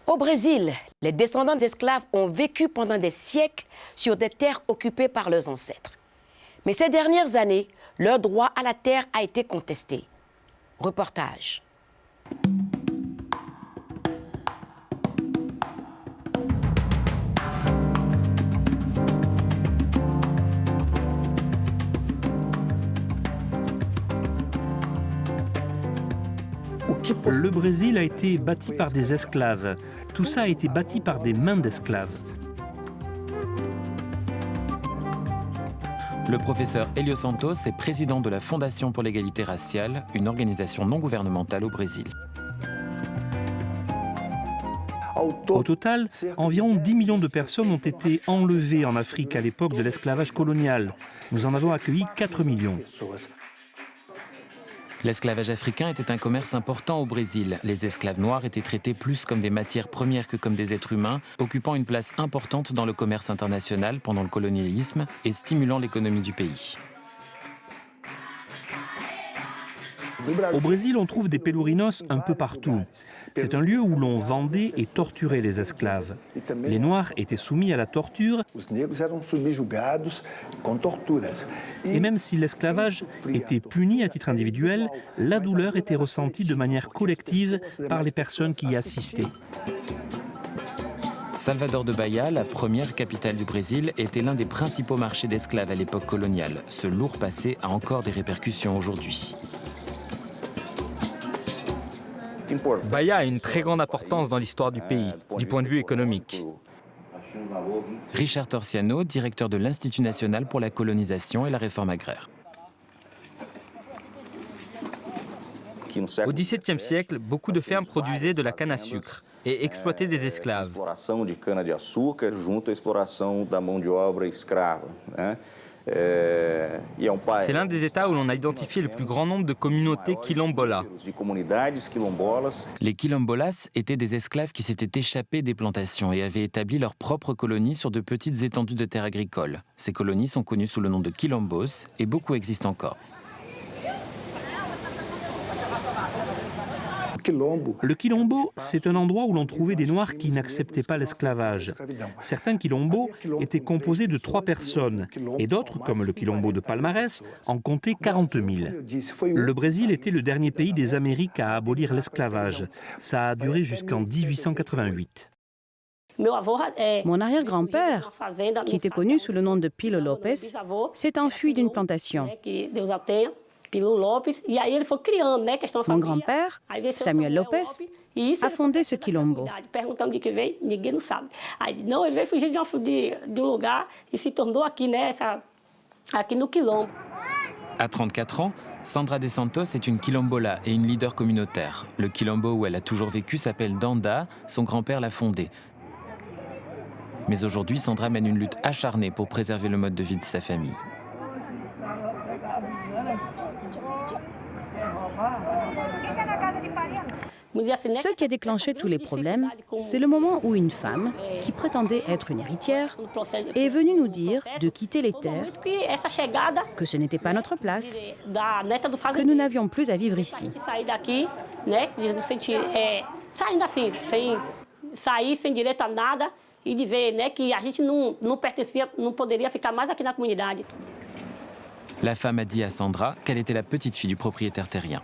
Au Brésil, les descendants d'esclaves ont vécu pendant des siècles sur des terres occupées par leurs ancêtres. Mais ces dernières années, leur droit à la terre a été contesté. Reportage. Le Brésil a été bâti par des esclaves. Tout ça a été bâti par des mains d'esclaves. Le professeur Hélio Santos est président de la Fondation pour l'égalité raciale, une organisation non gouvernementale au Brésil. Au total, environ 10 millions de personnes ont été enlevées en Afrique à l'époque de l'esclavage colonial. Nous en avons accueilli 4 millions. L'esclavage africain était un commerce important au Brésil. Les esclaves noirs étaient traités plus comme des matières premières que comme des êtres humains, occupant une place importante dans le commerce international pendant le colonialisme et stimulant l'économie du pays. Au Brésil, on trouve des pelourinhos un peu partout. C'est un lieu où l'on vendait et torturait les esclaves. Les Noirs étaient soumis à la torture. Et même si l'esclavage était puni à titre individuel, la douleur était ressentie de manière collective par les personnes qui y assistaient. Salvador de Bahia, la première capitale du Brésil, était l'un des principaux marchés d'esclaves à l'époque coloniale. Ce lourd passé a encore des répercussions aujourd'hui. Bahia a une très grande importance dans l'histoire du pays, du point de vue économique. Richard Torciano, directeur de l'Institut national pour la colonisation et la réforme agraire. Au XVIIe siècle, beaucoup de fermes produisaient de la canne à sucre et exploitaient des esclaves. C'est l'un des États où l'on a identifié le plus grand nombre de communautés quilombolas. Les quilombolas étaient des esclaves qui s'étaient échappés des plantations et avaient établi leur propre colonie sur de petites étendues de terres agricoles. Ces colonies sont connues sous le nom de quilombos et beaucoup existent encore. Le quilombo, c'est un endroit où l'on trouvait des Noirs qui n'acceptaient pas l'esclavage. Certains quilombos étaient composés de 3 personnes, et d'autres, comme le quilombo de Palmarès, en comptaient 40 000. Le Brésil était le dernier pays des Amériques à abolir l'esclavage. Ça a duré jusqu'en 1888. Mon arrière-grand-père, qui était connu sous le nom de Pilo Lopes, s'est enfui d'une plantation. Mon grand-père, Samuel Lopes, a fondé ce quilombo. À 34 ans, Sandra De Santos est une quilombola et une leader communautaire. Le quilombo où elle a toujours vécu s'appelle Danda, son grand-père l'a fondé. Mais aujourd'hui, Sandra mène une lutte acharnée pour préserver le mode de vie de sa famille. Ce qui a déclenché tous les problèmes, c'est le moment où une femme, qui prétendait être une héritière, est venue nous dire de quitter les terres, que ce n'était pas notre place, que nous n'avions plus à vivre ici. La femme a dit à Sandra qu'elle était la petite fille du propriétaire terrien.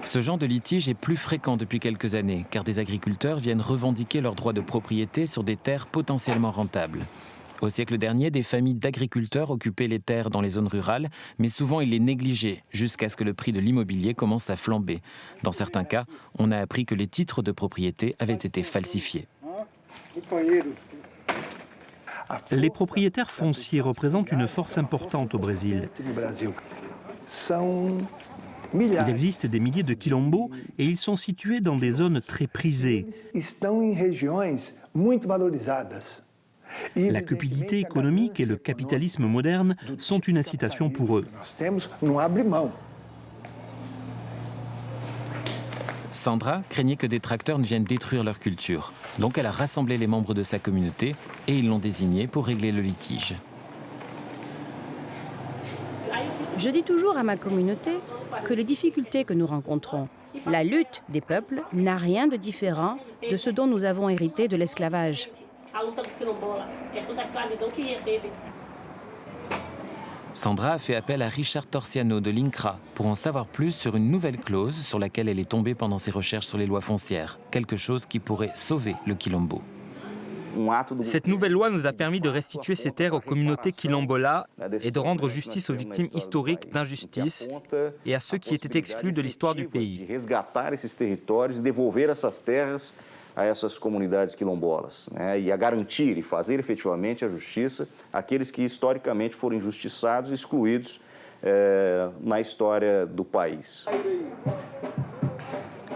Ce genre de litige est plus fréquent depuis quelques années, car des agriculteurs viennent revendiquer leurs droits de propriété sur des terres potentiellement rentables. Au siècle dernier, des familles d'agriculteurs occupaient les terres dans les zones rurales, mais souvent ils les négligeaient, jusqu'à ce que le prix de l'immobilier commence à flamber. Dans certains cas, on a appris que les titres de propriété avaient été falsifiés. Les propriétaires fonciers représentent une force importante au Brésil. Il existe des milliers de quilombos et ils sont situés dans des zones très prisées. La cupidité économique et le capitalisme moderne sont une incitation pour eux. Sandra craignait que des tracteurs ne viennent détruire leur culture. Donc elle a rassemblé les membres de sa communauté et ils l'ont désignée pour régler le litige. Je dis toujours à ma communauté que les difficultés que nous rencontrons La lutte des peuples n'a rien de différent de ce dont nous avons hérité de l'esclavage. Sandra a fait appel à Richard Torsiano de l'INCRA pour en savoir plus sur une nouvelle clause sur laquelle elle est tombée pendant ses recherches sur les lois foncières, quelque chose qui pourrait sauver le quilombo. Cette nouvelle loi nous a permis de restituer ces terres aux communautés quilombola et de rendre justice aux victimes historiques d'injustice et à ceux qui étaient exclus de l'histoire du pays. A essas comunidades quilombolas, né, e a garantir e fazer efetivamente a justiça àqueles que historicamente foram injustiçados e excluídos na história do país.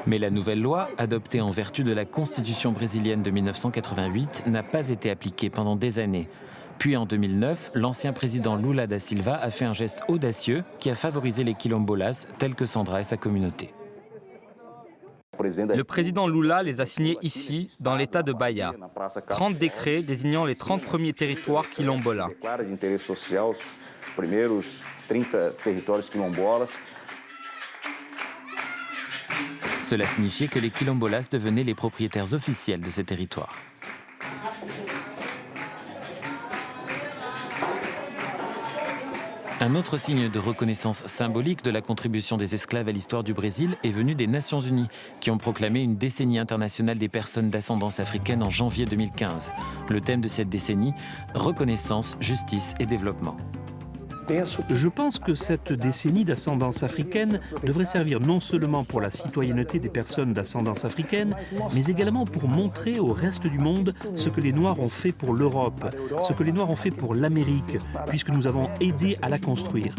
Mais la nouvelle loi, adoptée en vertu de la Constitution brésilienne de 1988, n'a pas été appliquée pendant des années. Puis en 2009, l'ancien président Lula da Silva a fait un geste audacieux qui a favorisé les quilombolas tels que Sandra et sa communauté. Le président Lula les a signés ici, dans l'état de Bahia. 30 décrets désignant les 30 premiers territoires quilombolas. Cela signifiait que les quilombolas devenaient les propriétaires officiels de ces territoires. Un autre signe de reconnaissance symbolique de la contribution des esclaves à l'histoire du Brésil est venu des Nations Unies, qui ont proclamé une décennie internationale des personnes d'ascendance africaine en janvier 2015. Le thème de cette décennie, reconnaissance, justice et développement. Je pense que cette décennie d'ascendance africaine devrait servir non seulement pour la citoyenneté des personnes d'ascendance africaine, mais également pour montrer au reste du monde ce que les Noirs ont fait pour l'Europe, ce que les Noirs ont fait pour l'Amérique, puisque nous avons aidé à la construire.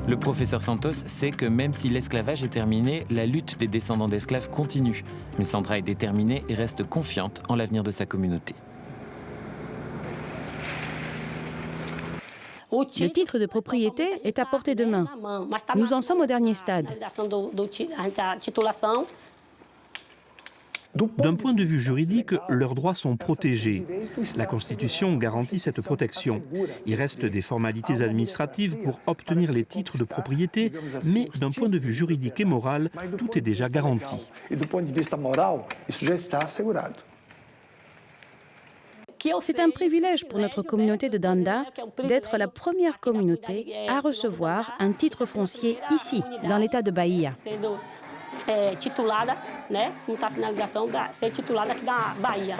Le professeur Santos sait que même si l'esclavage est terminé, la lutte des descendants d'esclaves continue. Mais Sandra est déterminée et reste confiante en l'avenir de sa communauté. Le titre de propriété est à portée de main. Nous en sommes au dernier stade. D'un point de vue juridique, leurs droits sont protégés. La Constitution garantit cette protection. Il reste des formalités administratives pour obtenir les titres de propriété, mais d'un point de vue juridique et moral, tout est déjà garanti. C'est un privilège pour notre communauté de Danda d'être la première communauté à recevoir un titre foncier ici, dans l'état de Bahia. Titulada, né, não está a finalização da ser titulada aqui da Bahia.